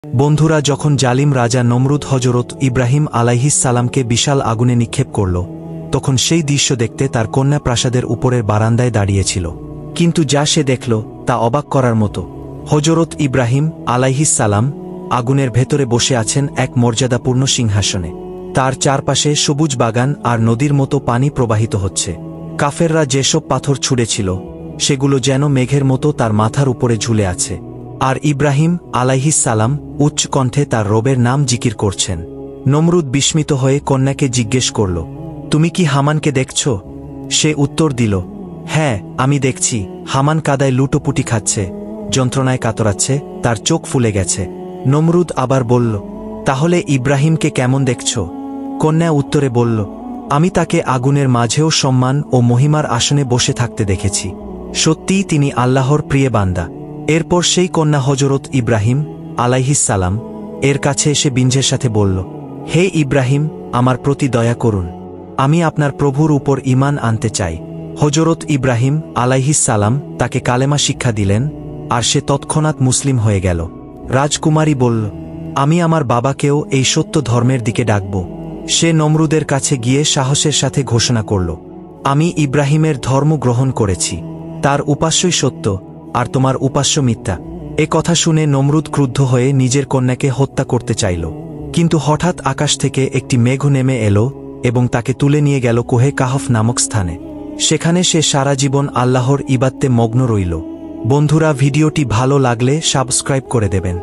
বন্ধুরা, যখন জালিম রাজা নমরুদ হযরত ইব্রাহিম আলাইহিস সালামকে বিশাল আগুনে নিক্ষেপ করল, তখন সেই দৃশ্য দেখতে তার কন্যা প্রাসাদের উপরের বারান্দায় দাঁড়িয়েছিল। কিন্তু যা সে দেখল তা অবাক করার মতো। হযরত ইব্রাহিম আলাইহিস সালাম আগুনের ভেতরে বসে আছেন এক মর্যাদাপূর্ণ সিংহাসনে। তার চারপাশে সবুজ বাগান আর নদীর মতো পানি প্রবাহিত হচ্ছে। কাফেররা যেসব পাথর ছুঁড়েছিল সেগুলো যেন মেঘের মতো তার মাথার উপরে ঝুলে আছে। আর ইব্রাহিম আলাইহিস সালাম উচ্চ কণ্ঠে তার রবের নাম জিকির করছেন। নমরুদ বিস্মিত হয়ে কন্যাকে জিজ্ঞেস করল, তুমি কি হামানকে দেখছ? সে উত্তর দিল, হ্যাঁ, আমি দেখছি। হামান কাদায় লুটোপুটি খাচ্ছে, যন্ত্রণায় কাতরাচ্ছে, তার চোখ ফুলে গেছে। নমরুদ আবার বলল, তাহলে ইব্রাহিমকে কেমন দেখছ? কন্যা উত্তরে বলল, আমি তাকে আগুনের মাঝেও সম্মান ও মহিমার আসনে বসে থাকতে দেখেছি। সত্যিই তিনি আল্লাহর প্রিয় বান্দা। এরপর সেই কন্যা হযরত ইব্রাহিম আলাইহিস সালাম এর কাছে এসে বিনয়ের সাথে বলল, হে ইব্রাহিম, আমার প্রতি দয়া করুন, আমি আপনার প্রভুর উপর ঈমান আনতে চাই। হযরত ইব্রাহিম আলাইহিস সালাম তাকে কালেমা শিক্ষা দিলেন, আর সে তৎক্ষণাৎ মুসলিম হয়ে গেল। রাজকুমারী বলল, আমি আমার বাবাকেও এই সত্য ধর্মের দিকে ডাকব। সে নমরুদের কাছে গিয়ে সাহসের সাথে ঘোষণা করল, আমি ইব্রাহিমের ধর্ম গ্রহণ করেছি, তার উপাস্যই সত্য আর তোমার উপাস্য মিথ্যা। এ কথা শুনে নমরুদ ক্রুদ্ধ হয়ে নিজের কন্যাকে হত্যা করতে চাইল। কিন্তু হঠাৎ আকাশ থেকে একটি মেঘ নেমে এলো এবং তাকে তুলে নিয়ে গেল কোহে কাহফ নামক স্থানে। সেখানে সে সারা জীবন আল্লাহর ইবাদতে মগ্ন রইল। বন্ধুরা, ভিডিওটি ভালো লাগলে সাবস্ক্রাইব করে দেবেন।